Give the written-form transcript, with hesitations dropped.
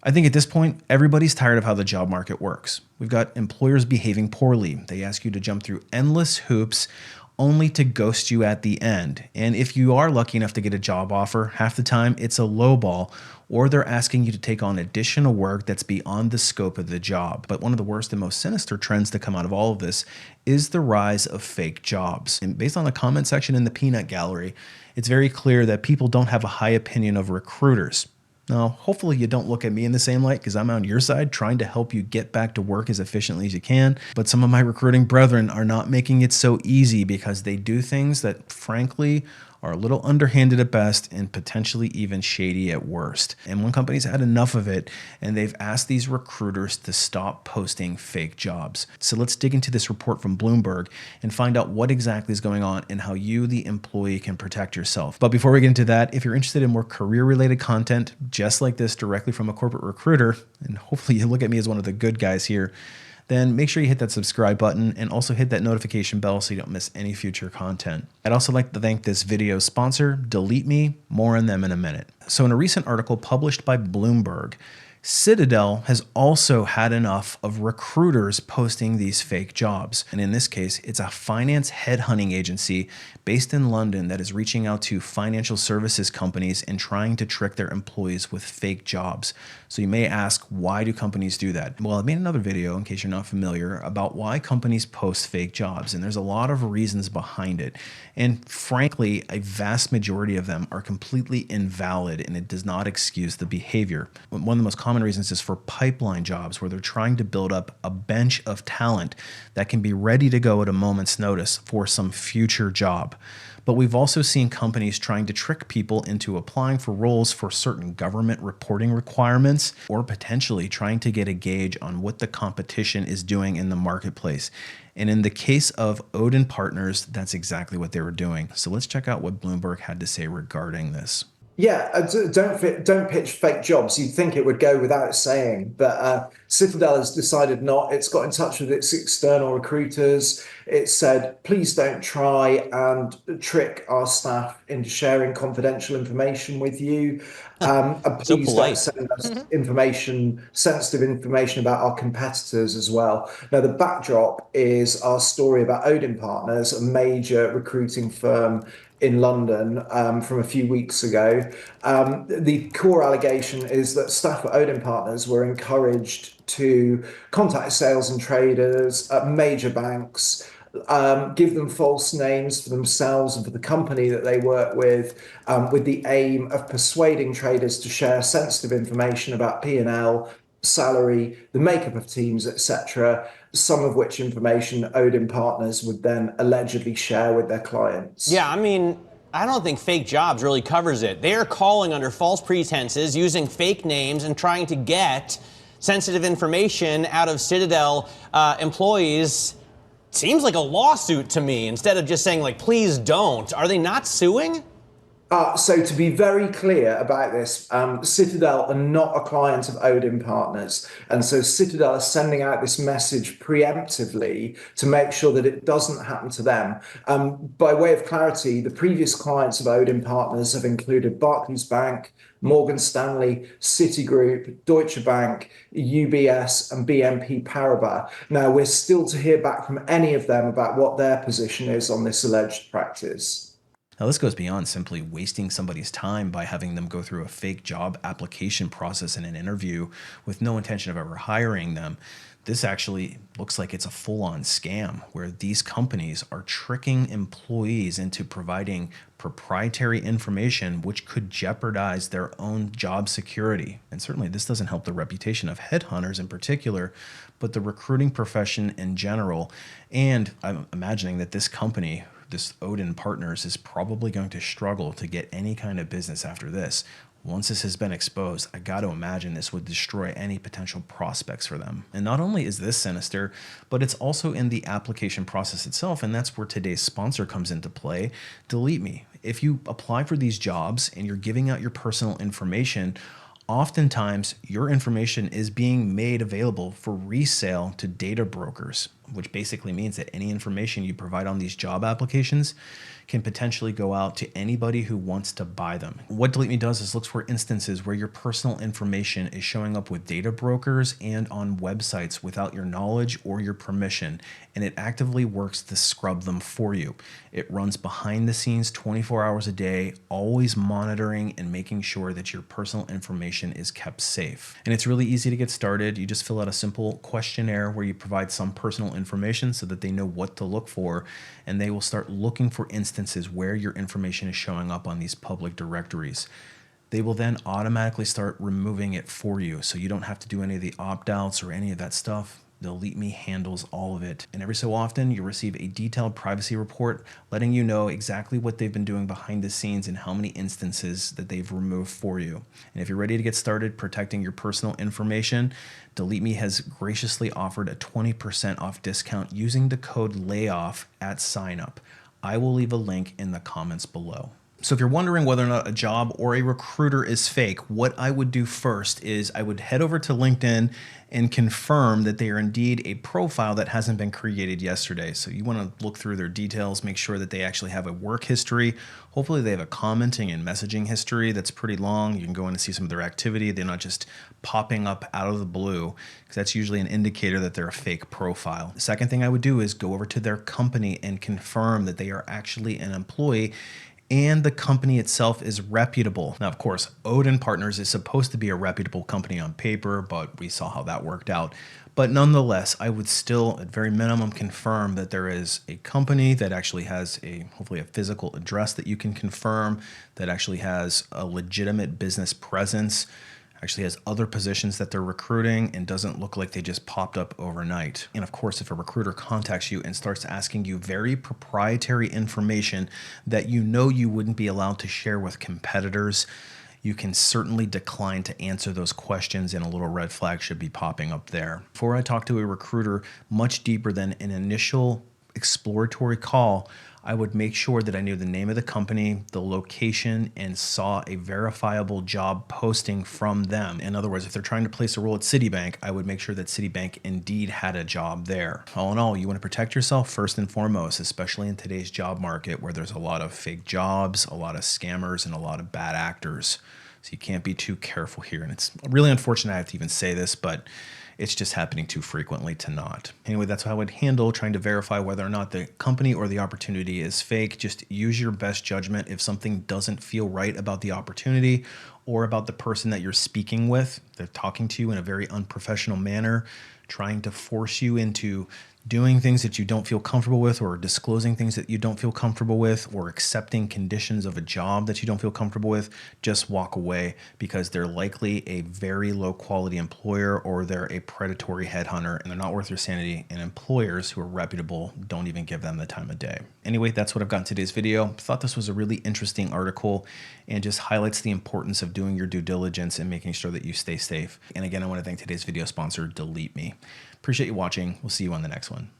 I think at this point, everybody's tired of how the job market works. We've got employers behaving poorly. They ask you to jump through endless hoops only to ghost you at the end. And if you are lucky enough to get a job offer, half the time it's a lowball, or they're asking you to take on additional work that's beyond the scope of the job. But one of the worst and most sinister trends to come out of all of this is the rise of fake jobs. And based on the comment section in the peanut gallery, it's very clear that people don't have a high opinion of recruiters. Now, hopefully you don't look at me in the same light because I'm on your side trying to help you get back to work as efficiently as you can. But some of my recruiting brethren are not making it so easy because they do things that, frankly, are a little underhanded at best and potentially even shady at worst. And one company's had enough of it, and they've asked these recruiters to stop posting fake jobs. So let's dig into this report from Bloomberg and find out what exactly is going on and how you, the employee, can protect yourself. But before we get into that, if you're interested in more career-related content just like this directly from a corporate recruiter, and hopefully you look at me as one of the good guys here, then make sure you hit that subscribe button and also hit that notification bell so you don't miss any future content. I'd also like to thank this video's sponsor, Delete Me. More on them in a minute. So in a recent article published by Bloomberg, Citadel has also had enough of recruiters posting these fake jobs. And in this case, it's a finance headhunting agency based in London that is reaching out to financial services companies and trying to trick their employees with fake jobs. So you may ask, why do companies do that? Well, I made another video, in case you're not familiar, about why companies post fake jobs. And there's a lot of reasons behind it. And frankly, a vast majority of them are completely invalid, and it does not excuse the behavior. One of the most common reasons is for pipeline jobs, where they're trying to build up a bench of talent that can be ready to go at a moment's notice for some future job. But we've also seen companies trying to trick people into applying for roles for certain government reporting requirements, or potentially trying to get a gauge on what the competition is doing in the marketplace. And in the case of Odin Partners, that's exactly what they were doing. So let's check out what Bloomberg had to say regarding this. Yeah, don't pitch fake jobs. You'd think it would go without saying, but Citadel has decided not. It's got in touch with its external recruiters. It said, please don't try and trick our staff into sharing confidential information with you. And So please don't polite. send us sensitive information about our competitors as well. Now, the backdrop is our story about Odin Partners, a major recruiting firm in London from a few weeks ago. The core allegation is that staff at Odin Partners were encouraged to contact sales and traders at major banks, give them false names for themselves and for the company that they work with the aim of persuading traders to share sensitive information about P&L, salary, the makeup of teams, etc., some of which information Odin Partners would then allegedly share with their clients. Yeah, I mean, I don't think fake jobs really covers it. They are calling under false pretenses, using fake names, and trying to get sensitive information out of Citadel employees. Seems like a lawsuit to me, instead of just saying, like, please don't. Are they not suing? So to be very clear about this, Citadel are not a client of Odin Partners. And so Citadel is sending out this message preemptively to make sure that it doesn't happen to them. By way of clarity, the previous clients of Odin Partners have included Barclays Bank, Morgan Stanley, Citigroup, Deutsche Bank, UBS, and BNP Paribas. Now, we're still to hear back from any of them about what their position is on this alleged practice. Now, this goes beyond simply wasting somebody's time by having them go through a fake job application process in an interview with no intention of ever hiring them. This actually looks like it's a full-on scam where these companies are tricking employees into providing proprietary information which could jeopardize their own job security. And certainly this doesn't help the reputation of headhunters in particular, but the recruiting profession in general. And I'm imagining that this company, this Odin Partners, is probably going to struggle to get any kind of business after this. Once this has been exposed, I got to imagine this would destroy any potential prospects for them. And not only is this sinister, but it's also in the application process itself, and that's where today's sponsor comes into play, Delete Me. If you apply for these jobs and you're giving out your personal information, oftentimes your information is being made available for resale to data brokers. which basically means that any information you provide on these job applications can potentially go out to anybody who wants to buy them. What Delete Me does is looks for instances where your personal information is showing up with data brokers and on websites without your knowledge or your permission, and it actively works to scrub them for you. It runs behind the scenes 24 hours a day, always monitoring and making sure that your personal information is kept safe. And it's really easy to get started. You just fill out a simple questionnaire where you provide some personal information so that they know what to look for, and they will start looking for instances where your information is showing up on these public directories. They will then automatically start removing it for you, so you don't have to do any of the opt-outs or any of that stuff. Delete Me handles all of it. And every so often, you'll receive a detailed privacy report letting you know exactly what they've been doing behind the scenes and how many instances that they've removed for you. And if you're ready to get started protecting your personal information, Delete Me has graciously offered a 20% off discount using the code LAYOFF at signup. I will leave a link in the comments below. So if you're wondering whether or not a job or a recruiter is fake, what I would do first is I would head over to LinkedIn and confirm that they are indeed a profile that hasn't been created yesterday. So you want to look through their details, make sure that they actually have a work history. Hopefully they have a commenting and messaging history that's pretty long. You can go in and see some of their activity. They're not just popping up out of the blue, because that's usually an indicator that they're a fake profile. The second thing I would do is go over to their company and confirm that they are actually an employee and the company itself is reputable. Now, of course, Odin Partners is supposed to be a reputable company on paper, but we saw how that worked out. But nonetheless, I would still, at very minimum, confirm that there is a company that actually has hopefully a physical address that you can confirm, that actually has a legitimate business presence, actually has other positions that they're recruiting, and doesn't look like they just popped up overnight. And of course, if a recruiter contacts you and starts asking you very proprietary information that you know you wouldn't be allowed to share with competitors, you can certainly decline to answer those questions, and a little red flag should be popping up there. Before I talk to a recruiter much deeper than an initial exploratory call, I would make sure that I knew the name of the company, the location, and saw a verifiable job posting from them. In other words, if they're trying to place a role at Citibank, I would make sure that Citibank indeed had a job there. All in all, you want to protect yourself first and foremost, especially in today's job market where there's a lot of fake jobs, a lot of scammers, and a lot of bad actors. So you can't be too careful here. And it's really unfortunate I have to even say this, but it's just happening too frequently to not. Anyway, that's how I would handle trying to verify whether or not the company or the opportunity is fake. Just use your best judgment. If something doesn't feel right about the opportunity or about the person that you're speaking with, they're talking to you in a very unprofessional manner, trying to force you into doing things that you don't feel comfortable with, or disclosing things that you don't feel comfortable with, or accepting conditions of a job that you don't feel comfortable with, just walk away, because they're likely a very low quality employer, or they're a predatory headhunter and they're not worth your sanity, and employers who are reputable don't even give them the time of day. Anyway, that's what I've got in today's video. Thought this was a really interesting article and just highlights the importance of doing your due diligence and making sure that you stay safe. And again, I want to thank today's video sponsor, Delete Me. Appreciate you watching. We'll see you on the next one.